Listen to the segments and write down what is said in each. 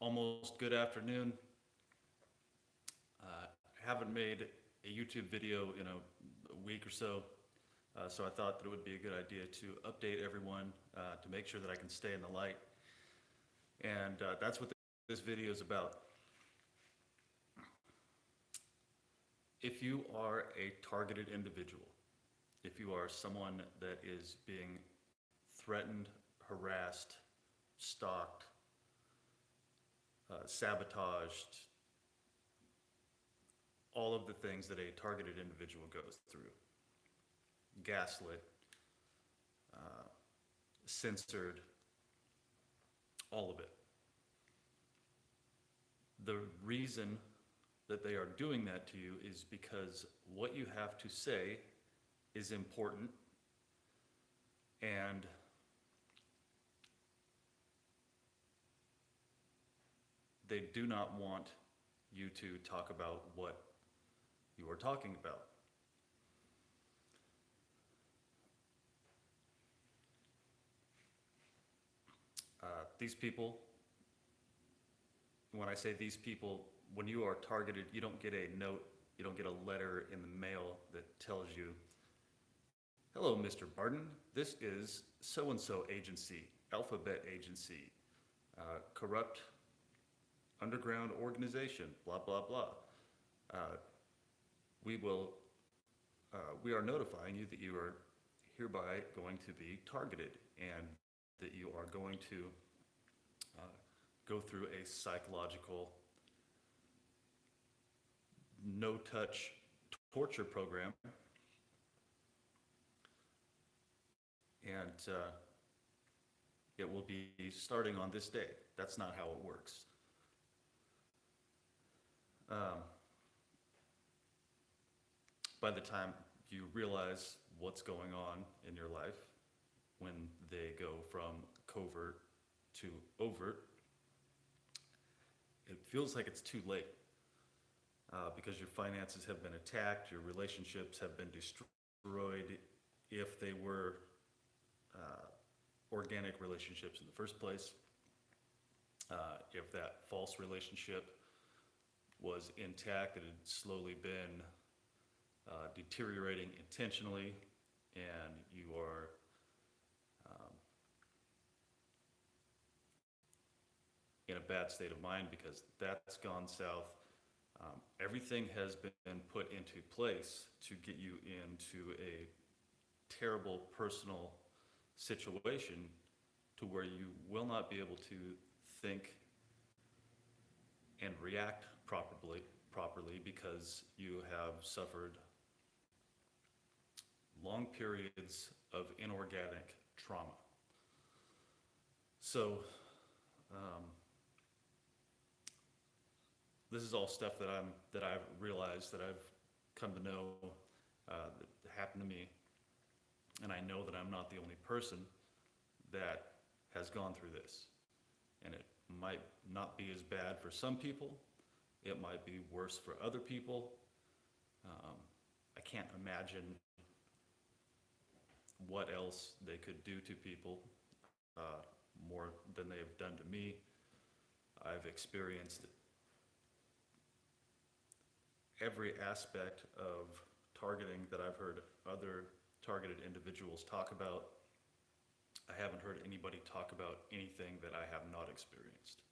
almost good afternoon. Haven't made a YouTube video in a week or so, so I thought that it would be a good idea to update everyone to make sure that I can stay in the light. And that's what this video is about. If you are a targeted individual, if you are someone that is being threatened, harassed, stalked, sabotaged, all of the things that a targeted individual goes through, gaslit, censored, all of it. The reason that they are doing that to you is because what you have to say is important, and they do not want you to talk about what you are talking about. These people, when I say these people, when you are targeted, you don't get a note, you don't get a letter in the mail that tells you, "Hello, Mr. Barden, this is so-and-so agency, Alphabet agency, corrupt underground organization, blah, blah, blah. We are notifying you that you are hereby going to be targeted and that you are going to go through a psychological no-touch torture program, and it will be starting on this day." That's not how it works. By the time you realize what's going on in your life, when they go from covert to overt, it feels like it's too late, because your finances have been attacked, your relationships have been destroyed, if they were organic relationships in the first place, if that false relationship was intact, it had slowly been deteriorating intentionally, and you are in a bad state of mind because that's gone south. Everything has been put into place to get you into a terrible personal situation to where you will not be able to think and react properly because you have suffered long periods of inorganic trauma. So this is all stuff that I've realized, that I've come to know, that happened to me, and I know that I'm not the only person that has gone through this. And it might not be as bad for some people. It might be worse for other people. I can't imagine what else they could do to people more than they have done to me. I've experienced every aspect of targeting that I've heard other targeted individuals talk about. I haven't heard anybody talk about anything that I have not experienced,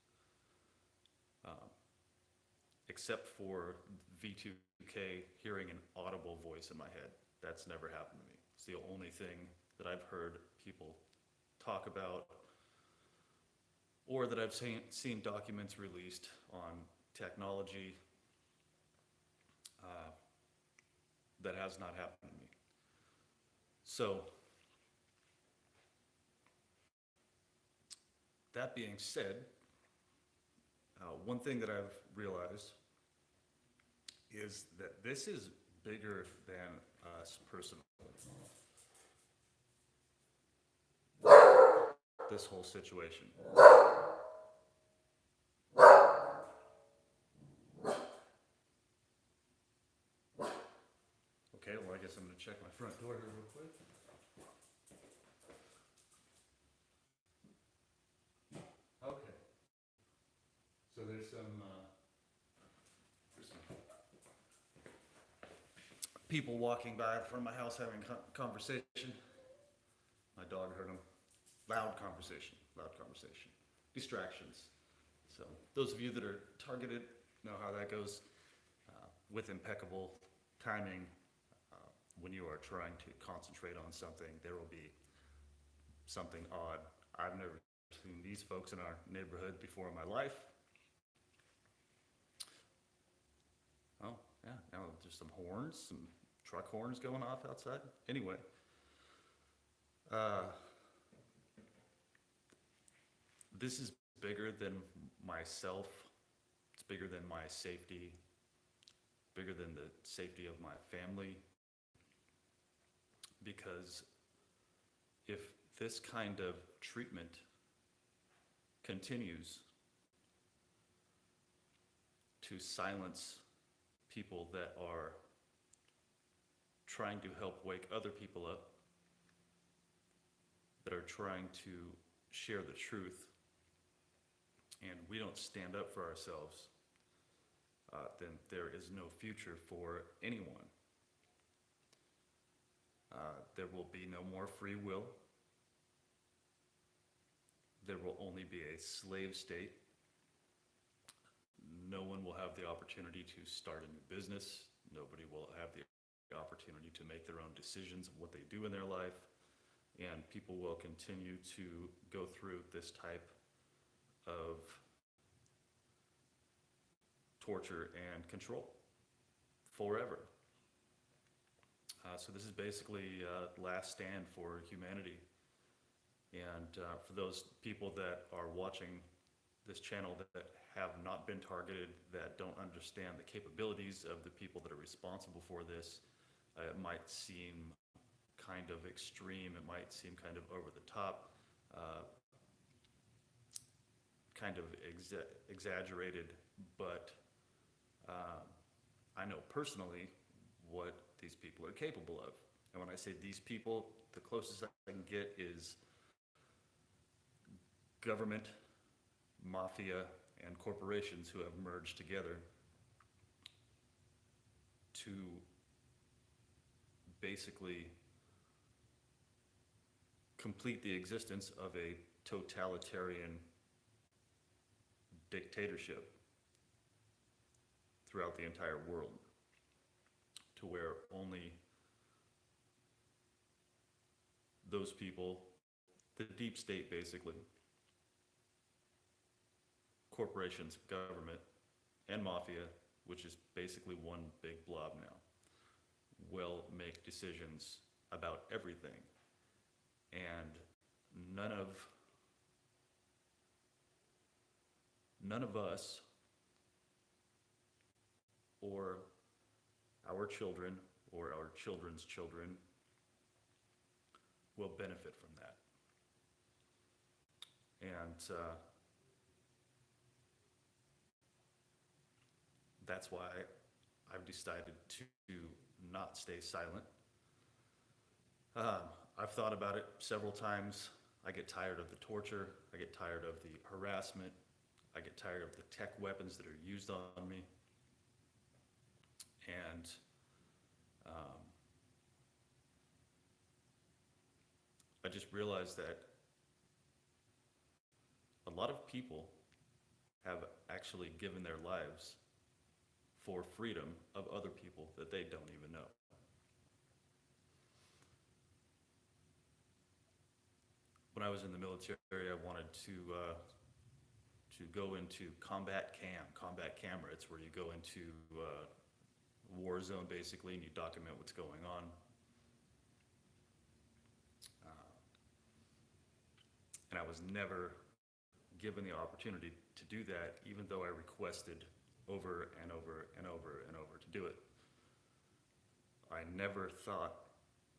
except for V2K hearing an audible voice in my head. That's never happened to me. It's the only thing that I've heard people talk about, or that I've seen documents released on technology. That has not happened to me. So, that being said, one thing that I've realized is that this is bigger than us personally. This whole situation. Okay, well, I guess I'm gonna check my front door here real quick. Okay. there's some people walking by in front of my house having conversation. My dog heard them. Loud conversation, distractions. So those of you that are targeted know how that goes. With impeccable timing, when you are trying to concentrate on something, there will be something odd. I've never seen these folks in our neighborhood before in my life. Oh, yeah, now there's some horns, some truck horns going off outside. Anyway, this is bigger than myself. It's bigger than my safety, bigger than the safety of my family. Because if this kind of treatment continues to silence people that are trying to help wake other people up, that are trying to share the truth, and we don't stand up for ourselves, then there is no future for anyone. There will be no more free will. There will only be a slave state. No one will have the opportunity to start a new business. Nobody will have the opportunity to make their own decisions of what they do in their life. And people will continue to go through this type of torture and control forever. So this is basically last stand for humanity. And for those people that are watching this channel that have not been targeted, that don't understand the capabilities of the people that are responsible for this, it might seem kind of extreme, it might seem kind of over the top, kind of exaggerated, but I know personally what these people are capable of. And when I say these people, the closest I can get is government, mafia, and corporations who have merged together to basically complete the existence of a totalitarian dictatorship throughout the entire world, to where only those people, the deep state basically, corporations, government, and mafia, which is basically one big blob now, will make decisions about everything. And none of us or our children or our children's children will benefit from that. And that's why I've decided to not stay silent. I've thought about it several times. I get tired of the torture. I get tired of the harassment. I get tired of the tech weapons that are used on me. And I just realized that a lot of people have actually given their lives for freedom of other people that they don't even know. When I was in the military, I wanted to go into combat camera. It's where you go into a war zone basically, and you document what's going on. And I was never given the opportunity to do that, even though I requested over and over and over and over to do it. I never thought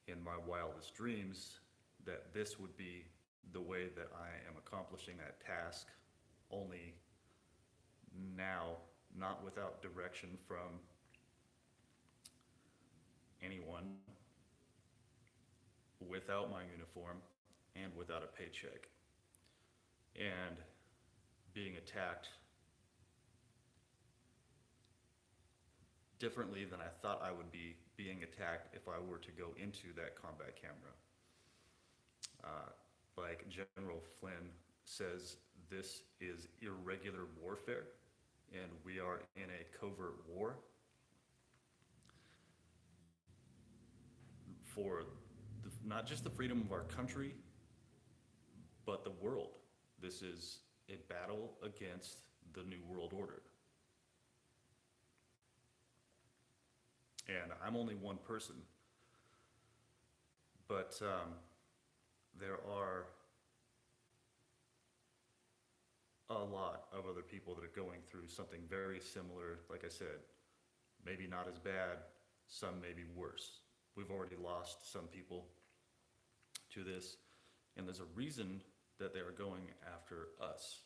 in my wildest dreams that this would be the way that I am accomplishing that task, only now, not without direction from anyone, without my uniform, and without a paycheck. And being attacked differently than I thought I would be being attacked if I were to go into that combat camera. Uh, like General Flynn says, this is irregular warfare, and we are in a covert war for not just the freedom of our country, but the world. This is a battle against the New World Order. And I'm only one person, but there are a lot of other people that are going through something very similar. Like I said, maybe not as bad, some maybe worse. We've already lost some people to this, and there's a reason that they are going after us,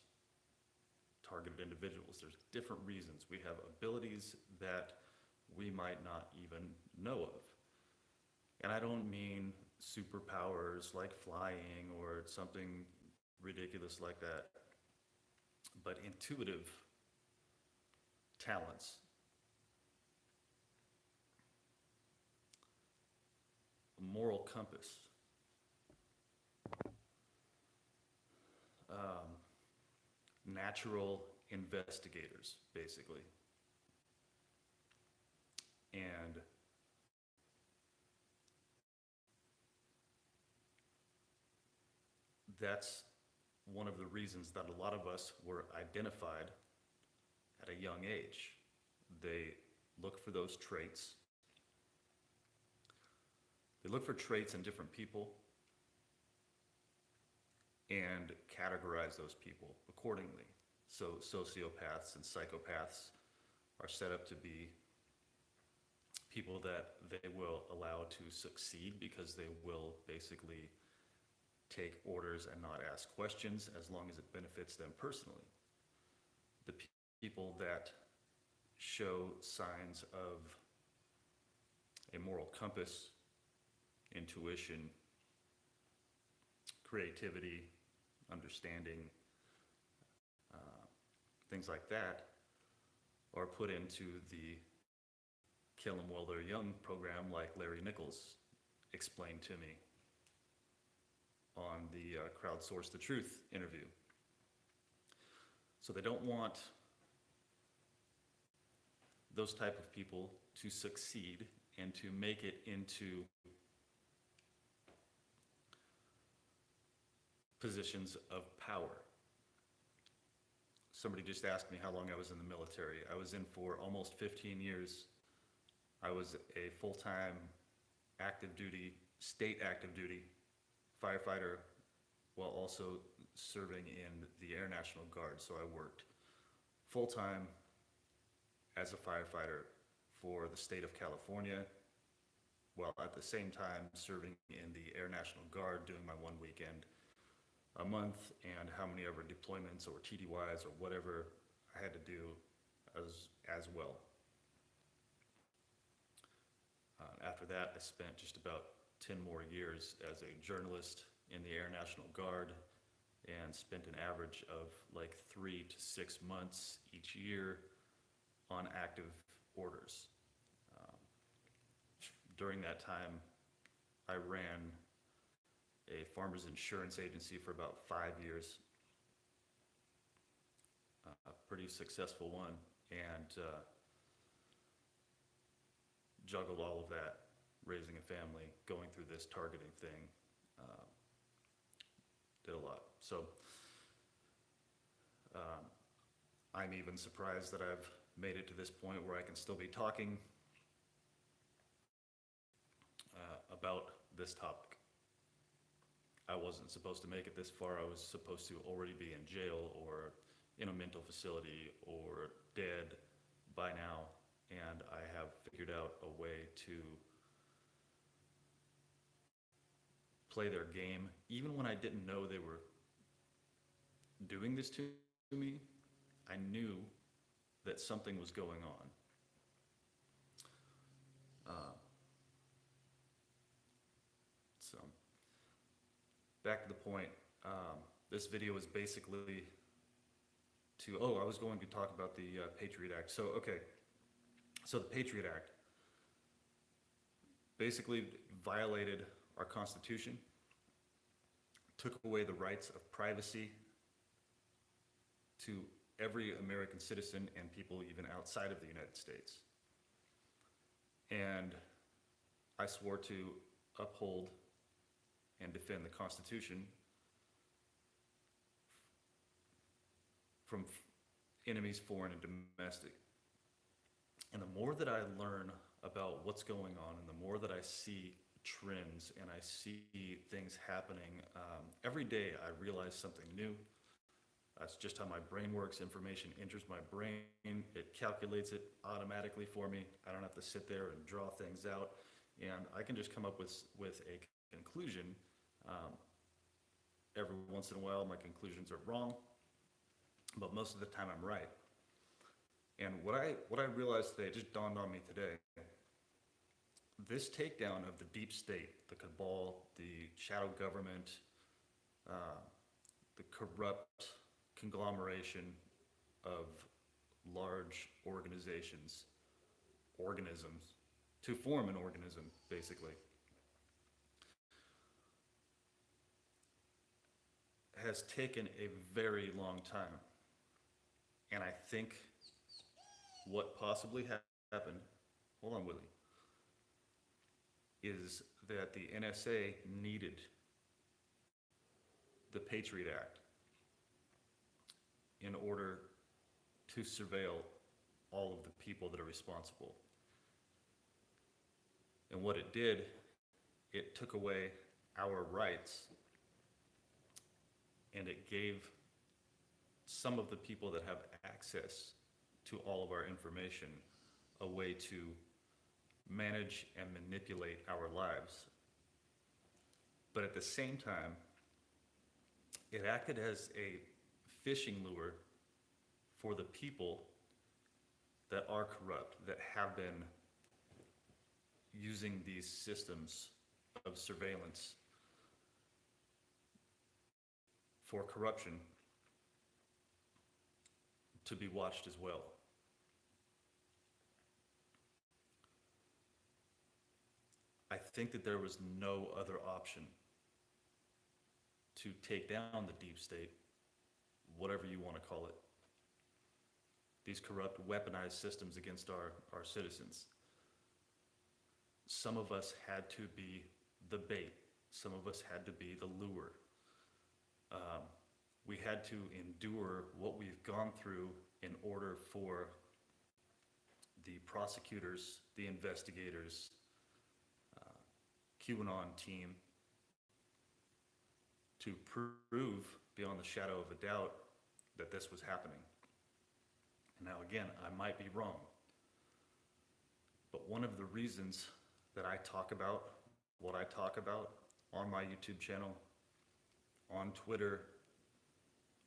targeted individuals. There's different reasons. We have abilities that we might not even know of. And I don't mean superpowers like flying or something ridiculous like that, but intuitive talents. A moral compass. Natural investigators, basically. And that's one of the reasons that a lot of us were identified at a young age. They look for those traits. They look for traits in different people and categorize those people accordingly. So sociopaths and psychopaths are set up to be people that they will allow to succeed because they will basically take orders and not ask questions as long as it benefits them personally. The people that show signs of a moral compass, intuition, creativity, understanding, things like that, are put into the kill 'em while they're young program, like Larry Nichols explained to me on the Crowdsource the Truth interview. So they don't want those type of people to succeed and to make it into positions of power. Somebody just asked me how long I was in the military. I was in for almost 15 years. I was a full-time active duty, state active duty firefighter while also serving in the Air National Guard. So I worked full-time as a firefighter for the state of California, while at the same time serving in the Air National Guard, doing my one weekend a month, and how many ever deployments or TDYs or whatever I had to do as well. After that, I spent just about 10 more years as a journalist in the Air National Guard, and spent an average of like 3 to 6 months each year on active orders. During that time, I ran a farmer's insurance agency for about 5 years, a pretty successful one, and juggled all of that, raising a family, going through this targeting thing, did a lot. So I'm even surprised that I've made it to this point where I can still be talking about this topic. I wasn't supposed to make it this far. I was supposed to already be in jail or in a mental facility or dead by now, and I have figured out a way to play their game. Even when I didn't know they were doing this to me, I knew that something was going on. So, back to the point, this video is basically I was going to talk about the Patriot Act. So, okay, So the Patriot Act basically violated our Constitution, took away the rights of privacy to every American citizen and people even outside of the United States. And I swore to uphold and defend the Constitution from enemies, foreign and domestic. And the more that I learn about what's going on, and the more that I see trends and I see things happening, every day I realize something new. That's just how my brain works. Information enters my brain, it calculates it automatically for me. I don't have to sit there and draw things out, and I can just come up with a conclusion. Every once in a while, my conclusions are wrong, but most of the time I'm right. And what I realized today, it just dawned on me today, this takedown of the deep state, the cabal, the shadow government, the corrupt conglomeration of large organizations, organisms, to form an organism, basically, has taken a very long time. And I think what possibly happened, hold on, Willie, is that the NSA needed the Patriot Act in order to surveil all of the people that are responsible. And what it did, it took away our rights, and it gave some of the people that have access to all of our information a way to manage and manipulate our lives. But at the same time, it acted as a fishing lure for the people that are corrupt, that have been using these systems of surveillance for corruption to be watched as well. I think that there was no other option to take down the deep state, whatever you want to call it, these corrupt, weaponized systems against our citizens. Some of us had to be the bait. Some of us had to be the lure. We had to endure what we've gone through in order for the prosecutors, the investigators, QAnon team to prove beyond the shadow of a doubt that this was happening. Now again, I might be wrong, but one of the reasons that I talk about what I talk about on my YouTube channel, on Twitter,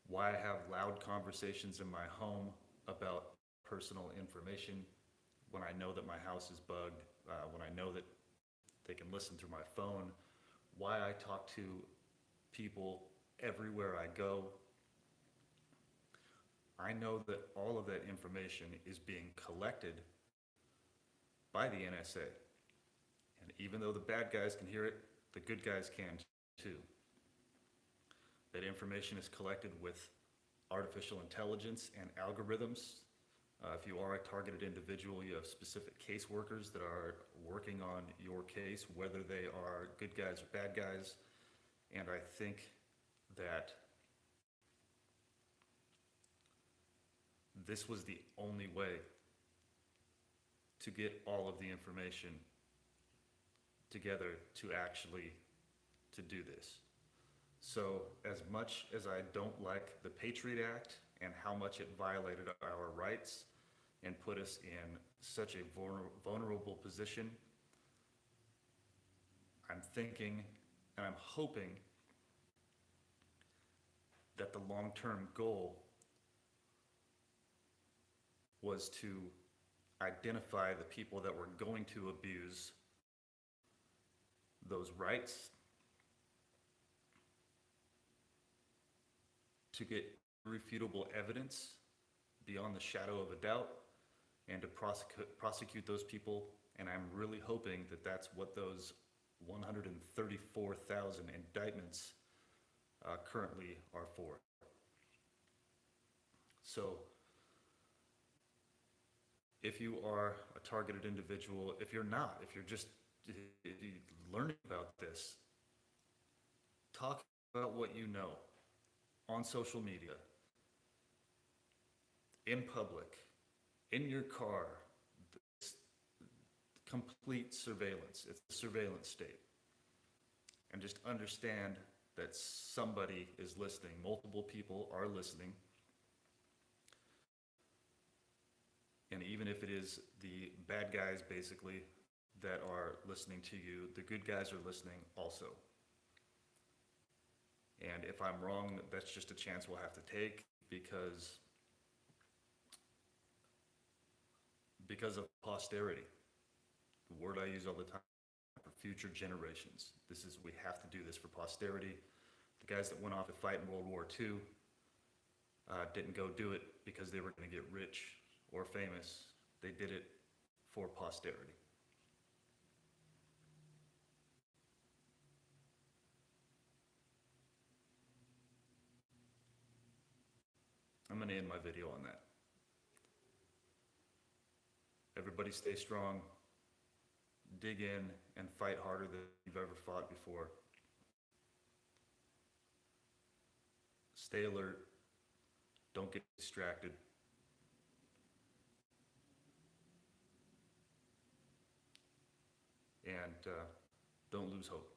why I have loud conversations in my home about personal information when I know that my house is bugged, when I know that they can listen through my phone, why I talk to people everywhere I go. I know that all of that information is being collected by the NSA. And even though the bad guys can hear it, the good guys can too. That information is collected with artificial intelligence and algorithms. If you are a targeted individual, you have specific caseworkers that are working on your case, whether they are good guys or bad guys. And I think that this was the only way to get all of the information together to actually to do this. So as much as I don't like the Patriot Act and how much it violated our rights and put us in such a vulnerable position, I'm thinking and I'm hoping that the long-term goal was to identify the people that were going to abuse those rights, to get irrefutable evidence beyond the shadow of a doubt, and to prosecute those people. And I'm really hoping that that's what those 134,000 indictments currently are for. So if you are a targeted individual, if you're not, if you're just learning about this, talk about what you know on social media, in public, in your car. It's complete surveillance. It's a surveillance state. And just understand that somebody is listening. Multiple people are listening. And even if it is the bad guys, basically, that are listening to you, the good guys are listening also. And if I'm wrong, that's just a chance we'll have to take because of posterity. The word I use all the time, for future generations. We have to do this for posterity. The guys that went off to fight in World War II didn't go do it because they were going to get rich or famous. They did it for posterity. I'm going to end my video on that. Everybody stay strong, dig in, and fight harder than you've ever fought before. Stay alert. Don't get distracted. And don't lose hope.